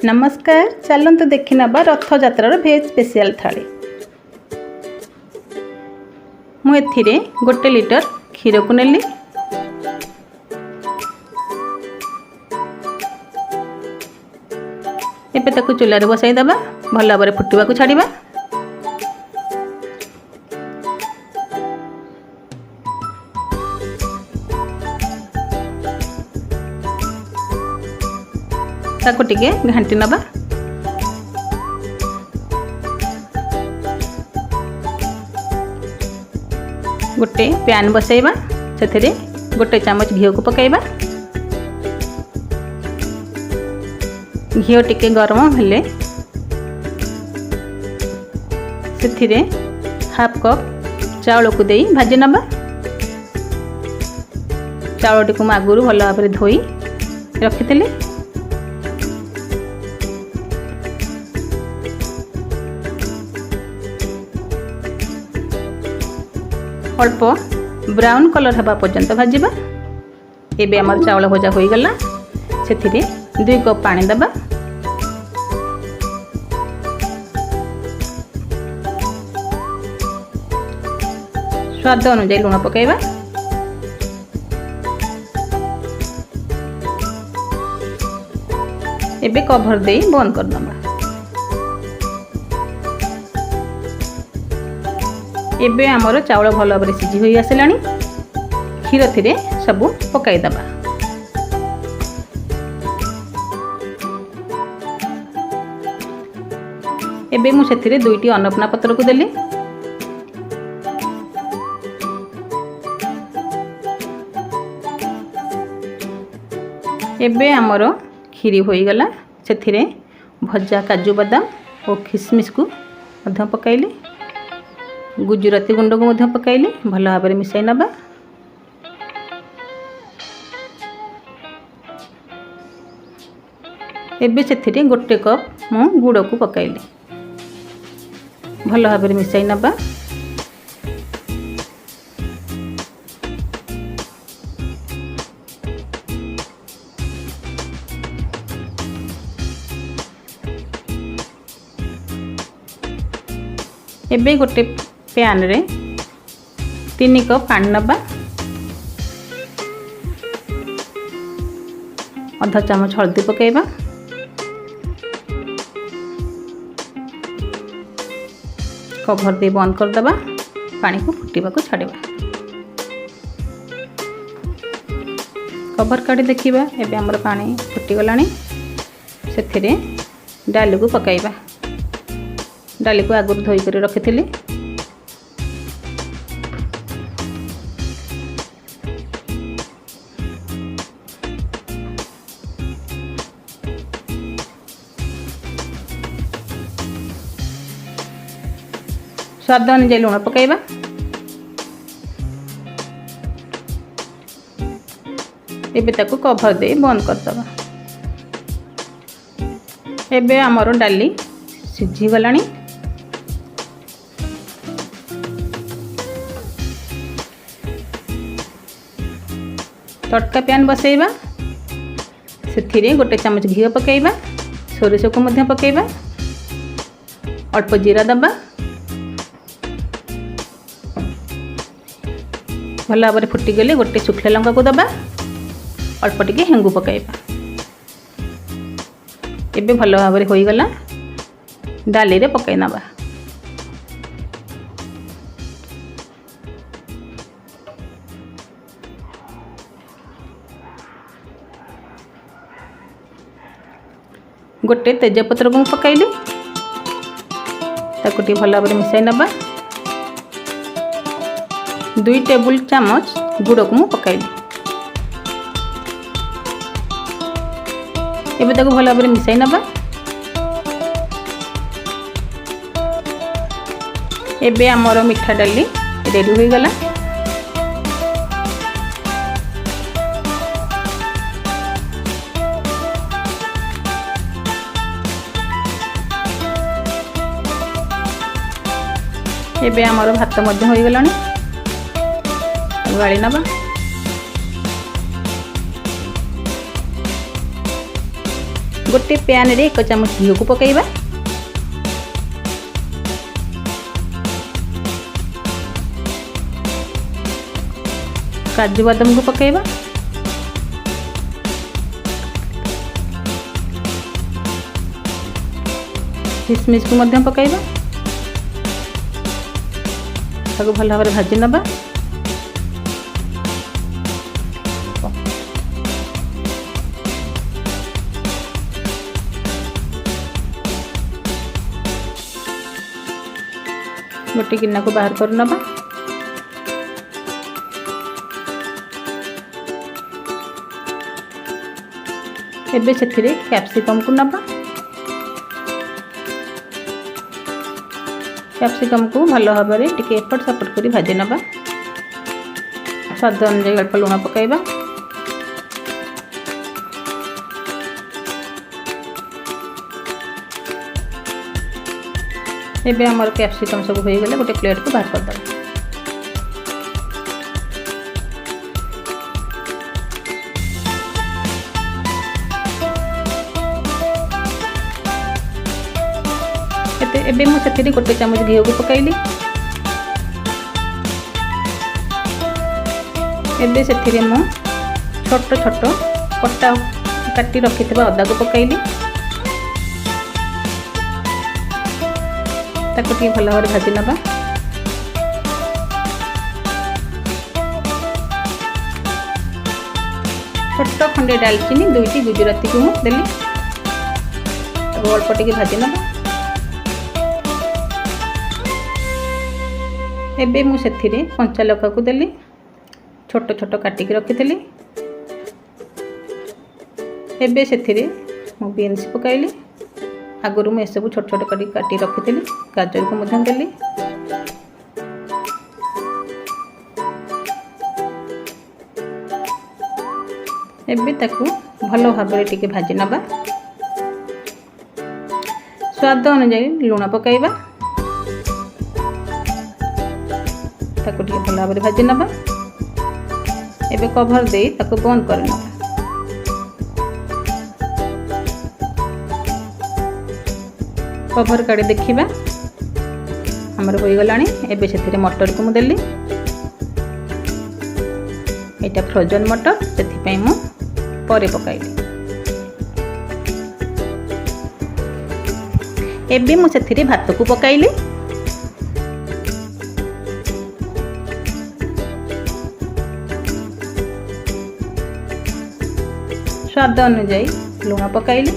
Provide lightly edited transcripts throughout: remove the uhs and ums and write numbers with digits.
नमस्कार, चलतु देखि नबा रथयात्रार भेज स्पेशल थाली। मु एथिरे 1 लिटर क्षीर को नेली। एबे ताकू चुलारे बसाई दबा, भल भाव फुटवा को छाड़िबा। ताको टिके घांटी नबा। गोटे पैन बसाइबा, सेथिरे 1 चामच घी को पकाइबा। घी टिके गरम हेले सेथिरे हाफ कप चाउल को देई भाजी नबा। चाउल टी को आगुरु भल भाव धोई रखिथिले। अल्प ब्राउन कलर हवा पर्यंत भाजवा। एबे हमर चावल भजा हो गला। सेथिरे 2 कप पानी दबा। स्वाद अनुसार लुण पकाइबा। एबे कवर दे बंद कर दबा। एबे हमर चावल भल भाव सिझी होई आसलानी। क्षीर थिरे सब पकाई दबा। एबे मु सेथिरे 2टी अन्नपूर्णा पत्र को देली। एबे हमर खीरी होई गला। सेथिरे भजा काजू बादाम और किसमिस को मध्य पकाइली। गुजराती गुंड को मध्य पकाइली। भल भाव मिसाई नबा। एबे सेथिरे 1 कप मु गुड़ को पकाइली। भल भाव मिसाई नबा। एबे गोटे पैन रे 3 कप पानी नबा। आधा चामच हल्दी पकाइबा। कवर दे बंद कर दबा। पानी को फुटीबा को छाड़िबा। कवर काटी देखिबा। एबे हमर पानी फुटी गलानी। सेथिरे डाली को पकाइबा। डाली को आगुर धोई कर रखिथिली। स्वाद अनुसार लुण पकाइबा। एबे ताको कवर दे बंद कर दबा। एबे हमर डाली सिझी गलानी। तड़का पैन बसाइबा। सेथिरे 1 चामच घी पकाइबा। सोरिष को मध्य पकाइबा। अल्प जीरा दबा। भल भाव फुटी गले 1 सुखला लंका को दबा। अल्प टिके हेंगु पकाइबा। एबे भल भाव होई गला। डाली रे पकाई नबा। गोटे तेजपत्र को पकाइली। ताको टी भल भाव मिसाई नबा। 2 टेबल चामच गुड़ को पकाइली। एबे ताको भल भाव मिसाई नबा। एबे हमर मिठा डाली रेडी होई गला। एबे हमर भात मध्य होई गलानी। गाड़ी नबा। गोटे पैन रे 1 चामच घी को पकाइबा। काजू बादाम को पकाइबा। किसमिस को मध्यम पकाइबा। ताको भल भाव भाजी नबा। गोटे गिना को बाहर कर नबा। एबे सेथिरे कैप्सिकम को नबा। कैप्सिकम को भल भाव में टिके एपट सपट कर भाजी नबा। स्वाद अनुसार अल्प लुण पकाइबा। एबे हमर कैप्सिकम सब हो गले गोटे प्लेट को बाहर कर दबा। एबे मु सेथिरे गोटे चामच घी को पकाइली। एबे सेथिरे मु छोट छोट कटा काटी रखिथिबा अदा को पकाइली। ताको टी भल भाव भाजी नबा। छोट खंडे दालचीनी 2टी गुजराती को मु देली। ताको अल्प टिके भाजी नबा। एबे मु सेथिरे कंचा लका को देली। छोट छोट काटिक रखिथिली। एबे सेथिरे मु बीन्स पकाइली। आगुरु मु सब छोट छोट काटी रखिथिली। गाजर को मध्यम देली। एबे ताकू भलो भाव में टिके भाजी नबा। स्वाद अनुसार लुण पकाइबा। ताको टिके भल भाव में भाजी नबा। एबे कभर दे ताको बंद कर नबा। कभर काढ़ी देखिबा हमर होई गलानी। एबे सेथिरे मटर को मु देली। एटा फ्रोजन मटर सेथि पई मु परे पकाइली। एबे मु सेथिरे भात को पकाइली। स्वाद अनुसार लुण पकाइली।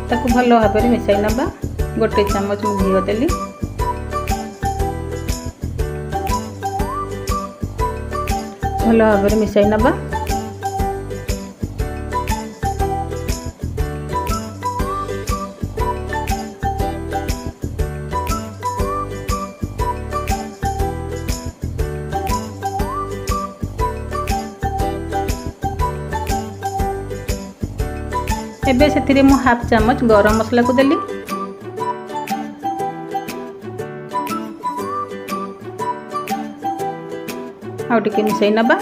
ताकू भल भाव में मिसाई नबा। गोटे चामच मु घी देली। भल भाव में मिसाई नबा। एबे सेथिरे मु हाफ चामच गरम मसला को देली। आउ टिके मिसाई नबा।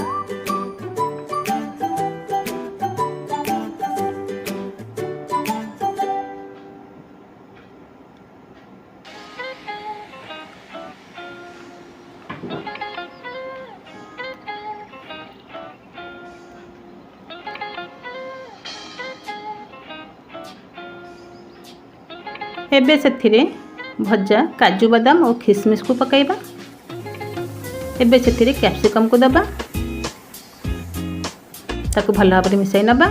एबे सेथिरे भजा काजू बादाम और किसमिस को पकाइबा। एबे सेथिरे कैप्सिकम को दबा। ताको भल भाव में मिसाई नबा।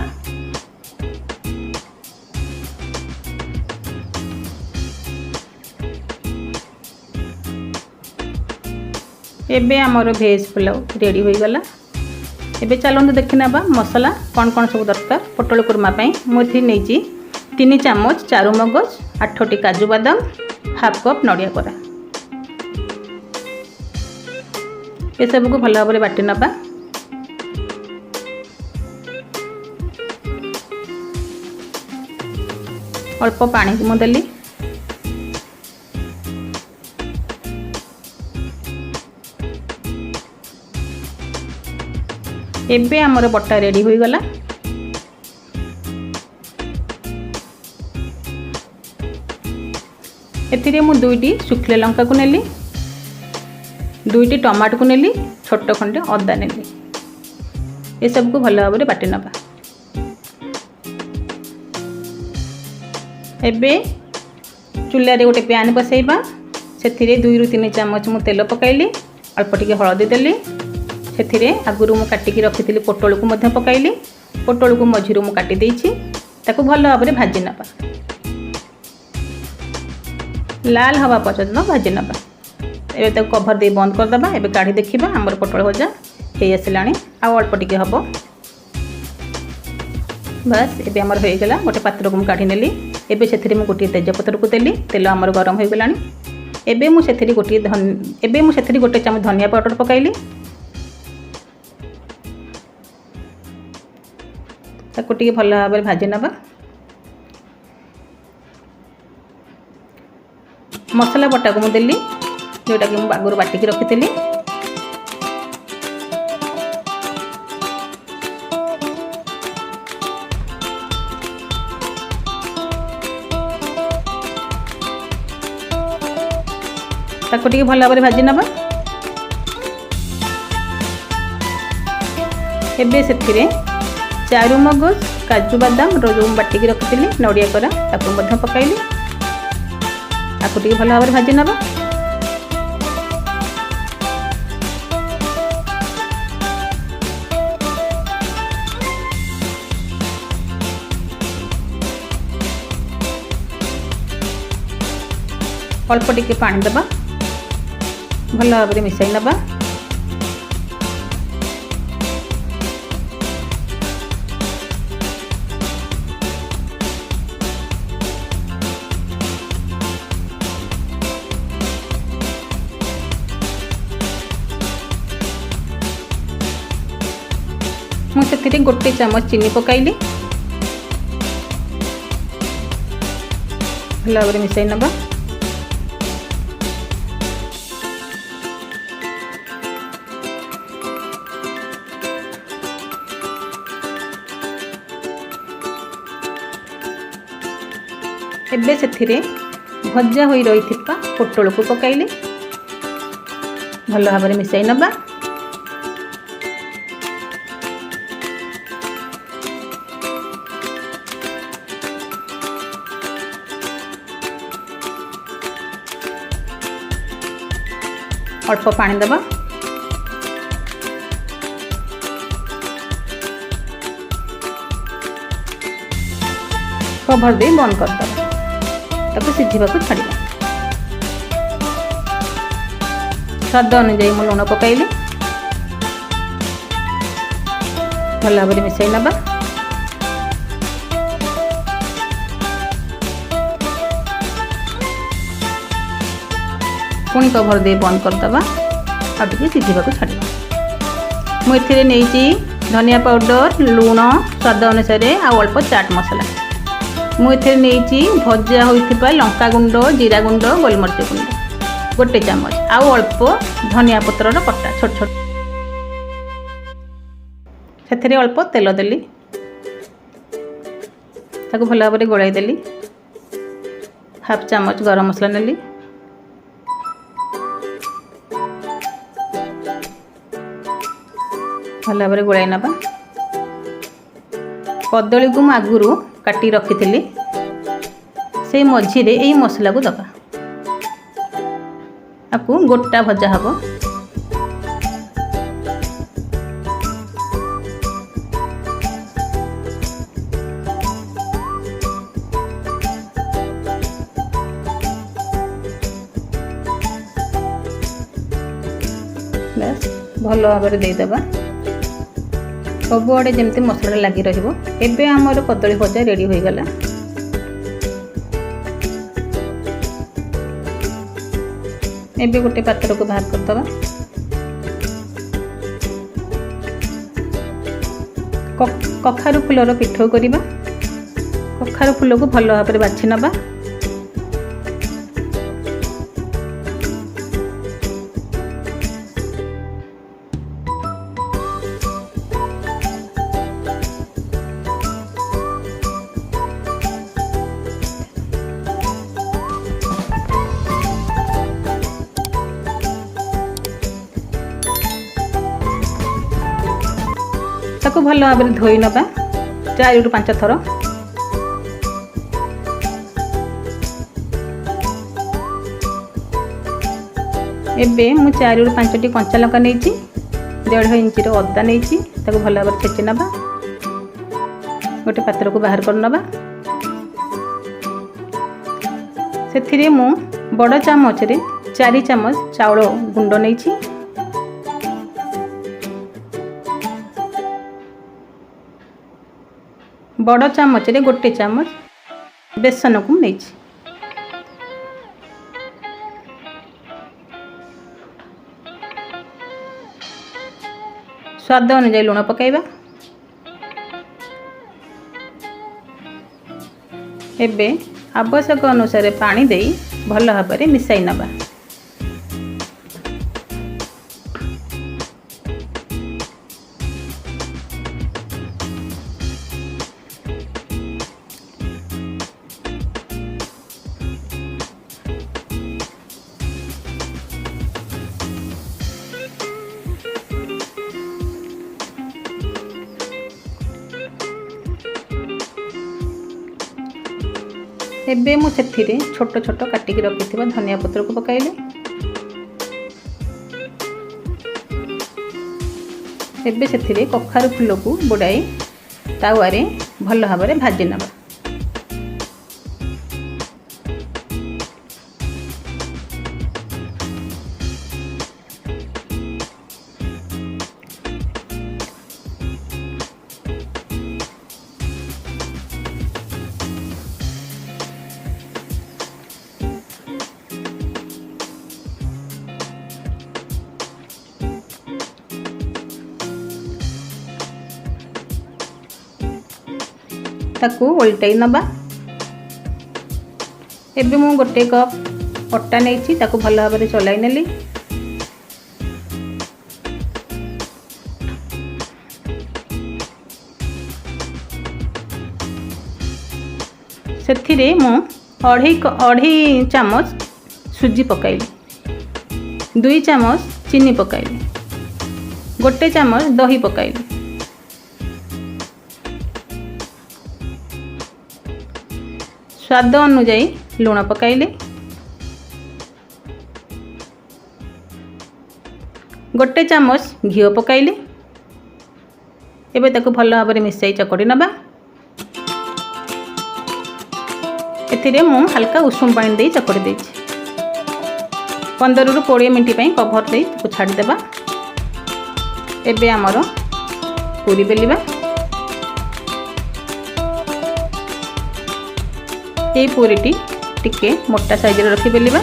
एबे हमर भेज पुलाव रेडी हो गला। एबे चलନ୍ତୁ देखि नबा मसला कौन कौन सब दरकार। पोटल कोरमा पई मोथि नेची 3 चामच चारु मगज 8टी काजू बादाम हाफ कप नड़िया कोरा। ये सब को भल भाव में बाटी नबा। अल्प पानी को देली। एबे आमर बटा रेडी हो गला। एथिरे मु दुईटी सुखिला लंका को नेली, दुईटी टमाटो को नेली, छोट खंडे अदा नेली। ये सब को भल भाव में बाटी नबा। एबे चूल्हे गोटे पैन बसैबा, से 2 ରୁ 3 चामच मु तेल पकाइली, अल्प टिके हलदी देली, से आगुरी मु काटिकी रखी पोटल को मध्य पकाइली। पोटल को मझिरू मु काटी देइछि, ताकू भल भाव में भाजी नबा, लाल हवा पर्यंत भाजी नबा। एबे ताकू कभर दे बंद कर दबा। एबे काढ़ी देखिबा हमर पोटल भजा हे आसिलाणी, आ अल्प टिके हबो बस। एबे हमर हो गला। गोटे पात्र को मु काढ़ी नेली। एबे सेथिरे मु गोटे तेजपत्र को देली, तेल हमर गरम हो गलानी। एबे मु सेथिरे गोटे चामच धनिया पाउडर पकाइली, ताकू टिके भल भाव में भाजी नबा। मसला बटा को मु देली, जोटा कि मु आगुर बाटिकी रखी। ताको टिके भल भाव में भाजी नबा। एबे सेथिरे चारु मगज, काजू बादाम जो बाटिकी रखी, नड़िया करा ताको मध्य पकाइली, ताको टिके भल भाव में भाजी नबा। अल्प टिके पानी दबा, भल भाव में मिसाई नबा। मुझे गोटे चामच चीनी पकाइली, भल भाव में मिसाई नबा। एबे सेथिरे भजा होई रहिथिपा पोटल को पकाइली, भल भाव में मिसाई नबा। अल्प पानी दबा। कभर दे बंद कर दबा, ताको सिझिबा को छाड़िबा। स्वाद अनुसार मु लुण पकाइली, भल भाव में मिसाई नबा। पुणी कभर दे बंद कर दबा, आ टिके सिझिबा को छाड़िबा। मु एथिरे नेइची धनिया पाउडर, लुण स्वाद अनुसार, आ अल्प चाट मसला। मु एथिरे नेइची भजा होइथिबा लंका गुंड, जीरा गुंड, गोलमरिच गुंड गोटे चामच, आउ अल्प धनिया पत्रर कटा छोट छोट। सेथिरे अल्प तेल देली, ताको भल भाव में गोलाई देली। हाफ चामच गरम मसला नेली, भल भाव में गोलाई नबा। कदली को मु आगुरु काटी रखी, से मझिरे यही मसला को दबा, आपको गोटा भजा हब। भल भाव में देदेबा, सबुआड़े जमती मसला लगी रहिबो। एबे हमर कदली भजा रेडी हो गला। एबे गोटे पात्र को बाहर कर दबा। कखारु फूलर पिठौ करिबा। कखारु फूल को भल भाव में बाछि नबा। ताको भल भाव में धोई नबा 4 ରୁ 5 थर। एबे मु 4 ରୁ 5टी कंचा लंका नहीं 1.5 इंच अदा नहीं ताको भल भाव छेची नबा। गोटे पात्र को बाहर कर नबा। से मु बड़ चामच रे 4 चामच चाउल गुंड नहीं। बड़ चामच रे गोटे चामच बेसन को नहीं। स्वाद अनुसार लुण पकाइबा। एबे आवश्यक अनुसार पानी दे भल भाव में मिसाई नबा। एबे मु सेथिरे छोट छोट काटिकी रखिथिबा धनिया पत्र को पकाइले। एबे सेथिरे कखारु फूल को बुड़ाई तावा रे भल भाव में भाजी नबा। ताकू उल्टाई नबा। एबे मु गोटे कप अटा नहीं ताकू भल भाव में चलाई नेली। सेथिरे मु 2.5 चामच सुजी पकाइली, 2 चामच चीनी पकाइली, गोटे चामच दही पकाइली। स्वाद अनुसार लुण पकाइले। गोटे चामच घी पकाइले। एबे ताको भल भाव में मिसाई चकड़ी नबा। एथिरे मु हल्का उषुम पानी दे चकड़ी देछि। 15 ରୁ 20 मिनट पई कवर दे ताको छाडी देबा। एबे हमरो पूरी बेलिबा। ये पूरीटी टिके मोटा साइज रे रखी बेलिबा।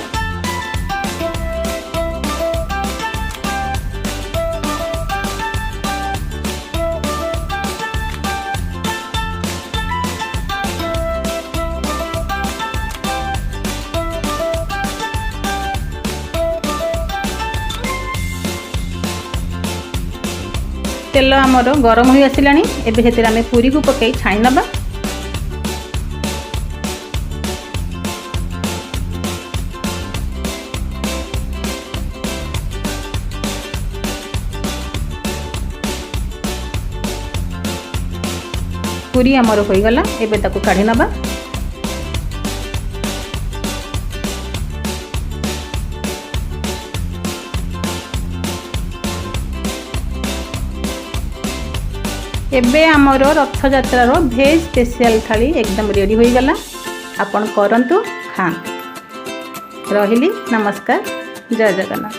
तेल आमर गरम हो आसिलानी। एबे हेतिरा में पूरी को पकई छाणी नबा। पूरी आमर हो गला। एबे ताको काढी नबा। एबे आमर रथयात्रार भेज स्पेशल थाली एकदम रेडी हो गला। आपण करंतु खां। रहिली नमस्कार। जय जगन्नाथ।